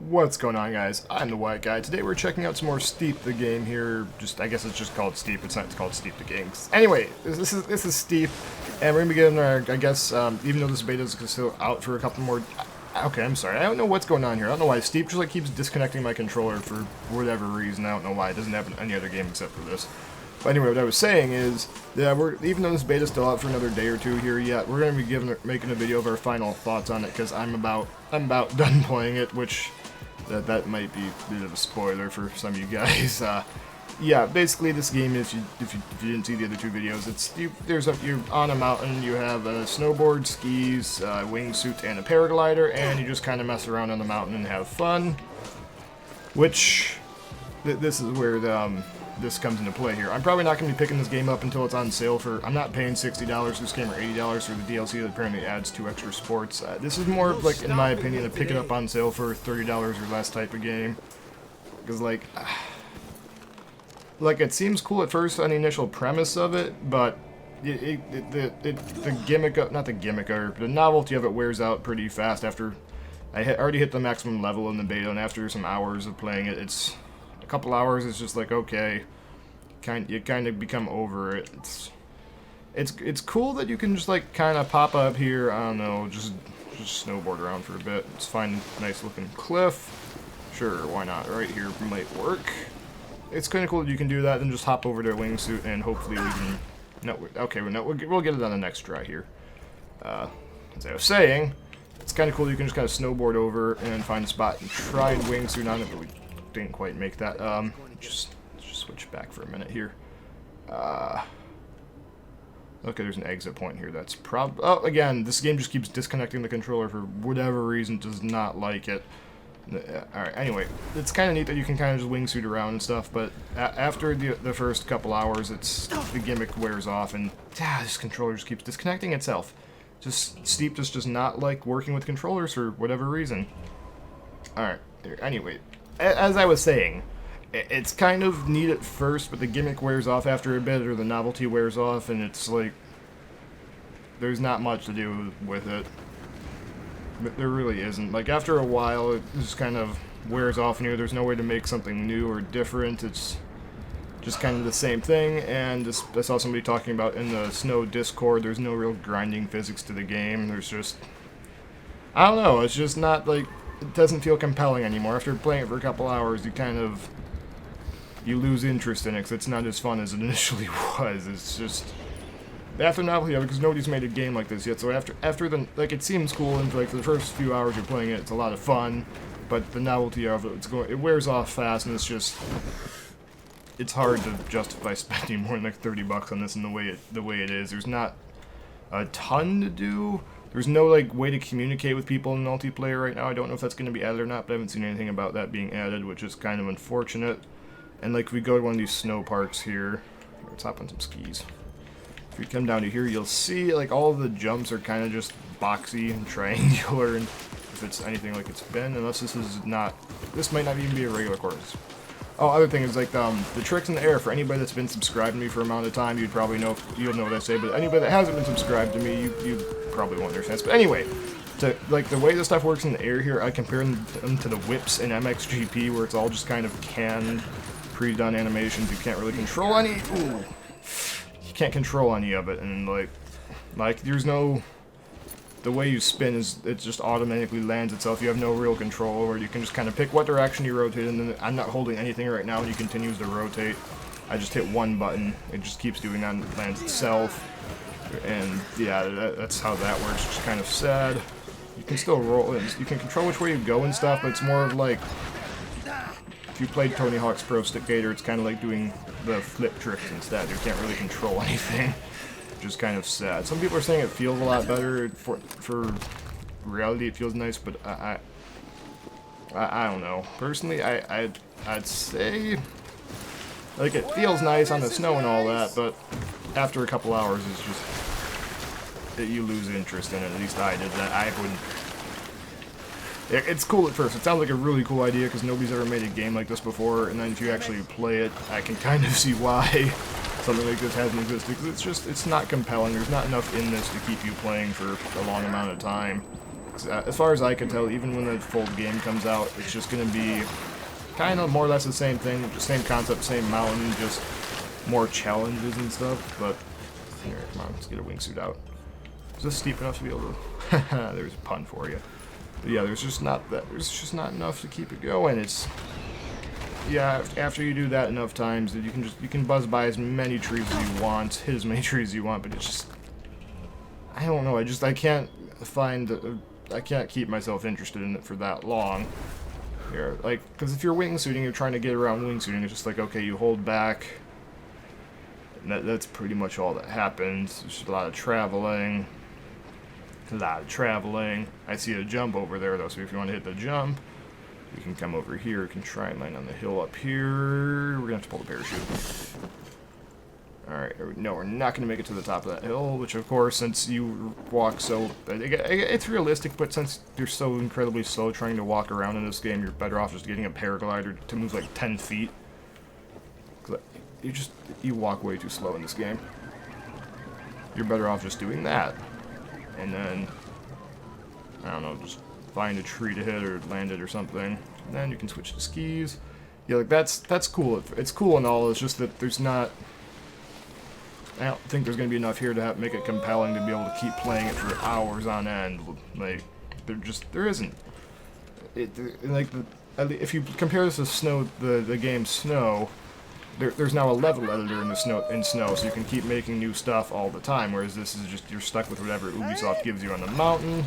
What's going on, guys? I'm the White Guy. Today we're checking out some more Steep the game here. I guess it's just called Steep. It's not called Steep the game. Anyway, this is Steep, and we're gonna be getting our, I guess, even though this beta is still out for a couple more. Okay, I'm sorry. I don't know what's going on here. I don't know why Steep just like keeps disconnecting my controller for whatever reason. I don't know why. It doesn't happen in any other game except for this. But anyway, what I was saying is that even though this beta is still out for another day or two here yet, we're gonna be making a video of our final thoughts on it because I'm about done playing it, which. That might be a bit of a spoiler for some of you guys. Yeah, basically this game, if you didn't see the other two videos, you're on a mountain, you have a snowboard, skis, wingsuit, and a paraglider, and you just kind of mess around on the mountain and have fun. Which this is where this comes into play here. I'm probably not going to be picking this game up until it's on sale for... I'm not paying $60 for this game or $80 for the DLC that apparently adds 2 extra sports. This is more, like, in my opinion, a pick it up on sale for $30 or less type of game. Because, like, it seems cool at first on the initial premise of it, but the gimmick, not the gimmick, or the novelty of it wears out pretty fast after... I already hit the maximum level in the beta, and after some hours of playing it, it's... couple hours, it's just like, okay, you kind of become over it. It's cool that you can just like kind of pop up here, I don't know, just snowboard around for a bit. Let's find a nice looking cliff. Sure, why not? Right here might work. It's kind of cool that you can do that, then just hop over to a wingsuit and hopefully we can... No, okay, we'll get it on the next try here. As I was saying, it's kind of cool that you can just kind of snowboard over and find a spot and try and wingsuit on it, but we didn't quite make that. Just switch back for a minute here. Okay, there's an exit point here. That's oh, again, this game just keeps disconnecting the controller for whatever reason. Does not like it. Alright, anyway, it's kind of neat that you can kind of just wingsuit around and stuff, but after the first couple hours, the gimmick wears off, and this controller just keeps disconnecting itself. Steep just does not like working with controllers for whatever reason. Alright, anyway. As I was saying, it's kind of neat at first, but the gimmick wears off after a bit, or the novelty wears off, and it's like, there's not much to do with it. But there really isn't. Like, after a while, it just kind of wears off, and there's no way to make something new or different. It's just kind of the same thing, and I saw somebody talking about in the Snow Discord, there's no real grinding physics to the game. There's just, I don't know, it's just not, like, it doesn't feel compelling anymore. After playing it for a couple hours, you lose interest in it because it's not as fun as it initially was. It's just after novelty of it, because nobody's made a game like this yet. So after it seems cool, and like for the first few hours you're playing it, it's a lot of fun. But the novelty of it, it wears off fast, and it's hard to justify spending more than like $30 on this in the way it is. There's not a ton to do. There's no, like, way to communicate with people in multiplayer right now. I don't know if that's going to be added or not, but I haven't seen anything about that being added, which is kind of unfortunate. And, like, we go to one of these snow parks here. Let's hop on some skis. If you come down to here, you'll see, like, all of the jumps are kind of just boxy and triangular, and if it's anything like it's been, unless this is not... This might not even be a regular course. Oh, other thing is, like, the tricks in the air, for anybody that's been subscribed to me for a amount of time, you'd probably know, you'll know what I say, but anybody that hasn't been subscribed to me, you probably won't understand. But anyway, like, the way the stuff works in the air here, I compare them to the whips in MXGP, where it's all just kind of canned, pre-done animations. You can't really control any... Ooh. You can't control any of it, and, like, there's no... The way you spin it just automatically lands itself. You have no real control over it. You can just kind of pick what direction you rotate, and then I'm not holding anything right now, and he continues to rotate. I just hit one button. It just keeps doing that, and it lands itself. And yeah, that's how that works. It's just kind of sad. You can still roll it. You can control which way you go and stuff, but it's more of like... If you played Tony Hawk's Pro Stick Gator, it's kind of like doing the flip tricks instead. You can't really control anything. Just kind of sad. Some people are saying it feels a lot better. For reality, it feels nice, but I don't know. Personally, I'd say like it feels nice on the snow and all that, but after a couple hours, it's just you lose interest in it. At least I did. That I wouldn't. It's cool at first. It sounds like a really cool idea because nobody's ever made a game like this before, and then if you actually play it, I can kind of see why something like this hasn't existed, because it's not compelling. There's not enough in this to keep you playing for a long amount of time. 'Cause, as far as I can tell, even when the full game comes out, it's just going to be kind of more or less the same thing, same concept, same mountain, just more challenges and stuff. But here, come on, let's get a wingsuit out. Is this steep enough to be able to? There's a pun for you. But yeah, there's just not not enough to keep it going. It's yeah, after you do that enough times, that you can buzz by as many trees as you want, hit as many trees as you want, but it's just, I don't know. I can't I can't keep myself interested in it for that long. Here, like, because if you're wingsuiting, you're trying to get around wingsuiting. It's just like, okay, you hold back. And that's pretty much all that happens. There's just a lot of traveling. A lot of traveling. I see a jump over there, though, so if you want to hit the jump, you can come over here. You can try and land on the hill up here. We're going to have to pull the parachute. Alright, no, we're not going to make it to the top of that hill, which, of course, since you walk so... It's realistic, but since you're so incredibly slow trying to walk around in this game, you're better off just getting a paraglider to move like 10 feet. You walk way too slow in this game. You're better off just doing that. And then, I don't know, just find a tree to hit or land it or something. And then you can switch to skis. Yeah, like that's cool. It's cool and all. It's just that there's not... I don't think there's going to be enough here to make it compelling to be able to keep playing it for hours on end. Like, there isn't. If you compare this to Snow, the game Snow, there's now a level editor in Snow, so you can keep making new stuff all the time. Whereas this is just you're stuck with whatever Ubisoft gives you on the mountain,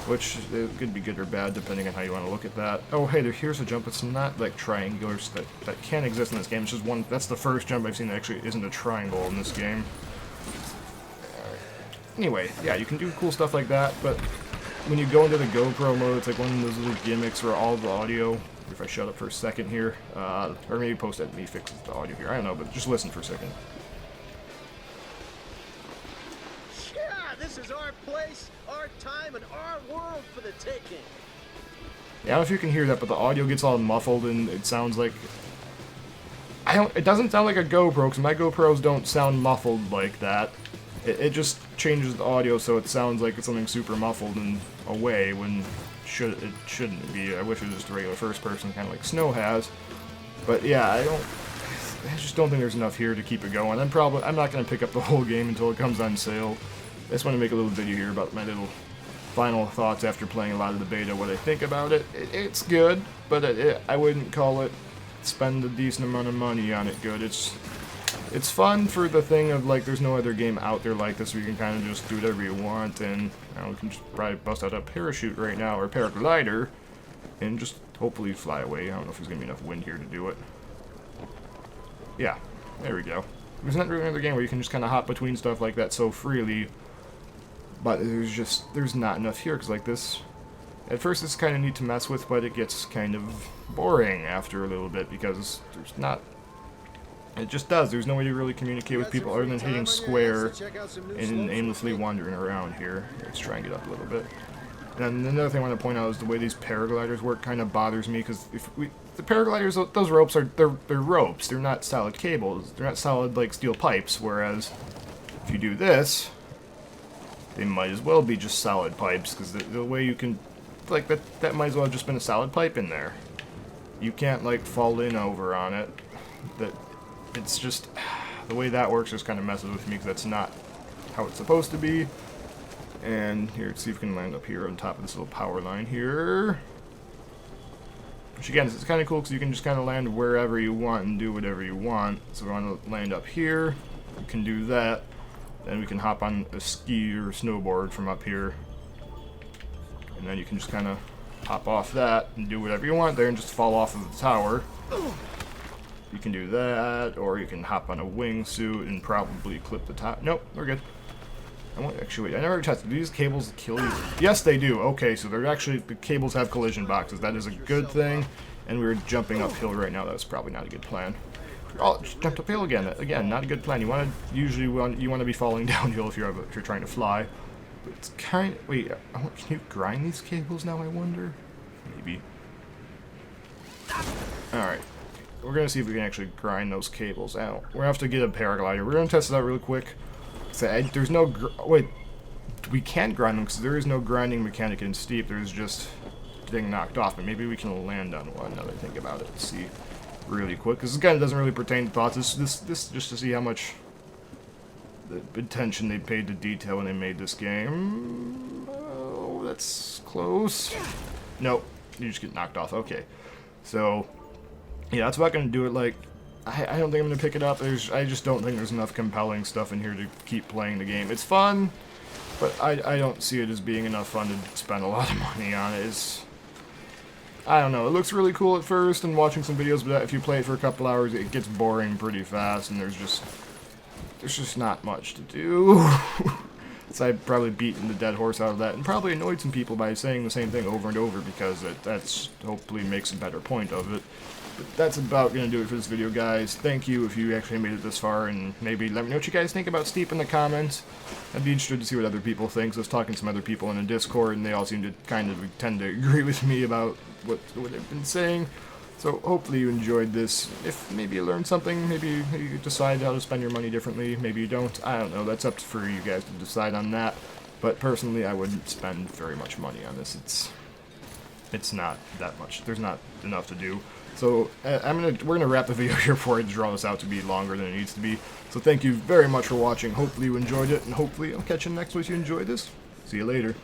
which it could be good or bad depending on how you want to look at that. Oh, hey, here's a jump. It's not like triangulars that can exist in this game. It's just one. That's the first jump I've seen that actually isn't a triangle in this game. Anyway, yeah, you can do cool stuff like that, but when you go into the GoPro mode, it's like one of those little gimmicks where all the audio. If I shut up for a second here, or maybe post-edit me fixes the audio here. I don't know, but just listen for a second. Yeah, this is our place, our time, and our world for the taking. Yeah, I don't know if you can hear that, but the audio gets all muffled and it sounds like... It doesn't sound like a GoPro, because my GoPros don't sound muffled like that. It just changes the audio so it sounds like it's something super muffled and away when... it shouldn't be. I wish it was just a regular first person, kind of like Snow has. But yeah, I just don't think there's enough here to keep it going. I'm not going to pick up the whole game until it comes on sale. I just want to make a little video here about my little final thoughts after playing a lot of the beta, what I think about it. It's good, but I wouldn't call it spend a decent amount of money on it good. It's fun for the thing of, like, there's no other game out there like this where you can kind of just do whatever you want, and I don't know, you can just probably bust out a parachute right now, or a paraglider, and just hopefully fly away. I don't know if there's going to be enough wind here to do it. Yeah, there we go. There's not really another game where you can just kind of hop between stuff like that so freely, but there's not enough here, because like this, at first it's kind of neat to mess with, but it gets kind of boring after a little bit, because there's not... It just does. There's no way to really communicate with people other than hitting square and aimlessly wandering around here. Let's try and get up a little bit. And another thing I want to point out is the way these paragliders work kind of bothers me, because the paragliders, those ropes they're ropes. They're not solid cables. They're not solid like steel pipes. Whereas if you do this, they might as well be just solid pipes, because the way you can, like, that might as well have just been a solid pipe in there. You can't like fall in over on it. It's just, the way that works just kind of messes with me, because that's not how it's supposed to be. And here, let's see if we can land up here on top of this little power line here. Which again, it's kind of cool, because you can just kind of land wherever you want and do whatever you want. So if we want to land up here, we can do that. Then we can hop on a ski or snowboard from up here. And then you can just kind of hop off that and do whatever you want there and just fall off of the tower. You can do that, or you can hop on a wingsuit and probably clip the top. Nope, we're good. Actually, wait, I never tested. Do these cables kill you? Yes, they do. Okay, so they're actually, the cables have collision boxes. That is a good thing. And we were jumping uphill right now. That was probably not a good plan. Oh, just jumped uphill again. Again, not a good plan. You want to be falling downhill if you're trying to fly. But it's kind of, wait, can you grind these cables now, I wonder? Maybe. Alright. We're going to see if we can actually grind those cables out. We're going to have to get a paraglider. We're going to test it out really quick. There's no... Wait. we can't grind them because there is no grinding mechanic in Steep. There's just getting knocked off. But maybe we can land on one now that I think about it. Let's see really quick. Because this kind of doesn't really pertain to thoughts. This just to see how much the attention they paid to detail when they made this game. Oh, that's close. Nope. You just get knocked off. Okay. So, yeah, that's about going to do it. Like, I don't think I'm going to pick it up. I just don't think there's enough compelling stuff in here to keep playing the game. It's fun, but I don't see it as being enough fun to spend a lot of money on it. I don't know. It looks really cool at first and watching some videos, but if you play it for a couple hours, it gets boring pretty fast, and there's just not much to do. So I've probably beaten the dead horse out of that and probably annoyed some people by saying the same thing over and over because that's hopefully makes a better point of it. But that's about going to do it for this video, guys. Thank you if you actually made it this far, and maybe let me know what you guys think about Steep in the comments. I'd be interested to see what other people think. So I was talking to some other people in a Discord, and they all seem to kind of tend to agree with me about what they've been saying. So hopefully you enjoyed this. If maybe you learned something, maybe you decide how to spend your money differently, maybe you don't. I don't know. That's up for you guys to decide on that. But personally, I wouldn't spend very much money on this. It's not that much. There's not enough to do. So we're gonna wrap the video here before I draw this out to be longer than it needs to be. So thank you very much for watching. Hopefully you enjoyed it, and hopefully I'll catch you next week if you enjoyed this. See you later.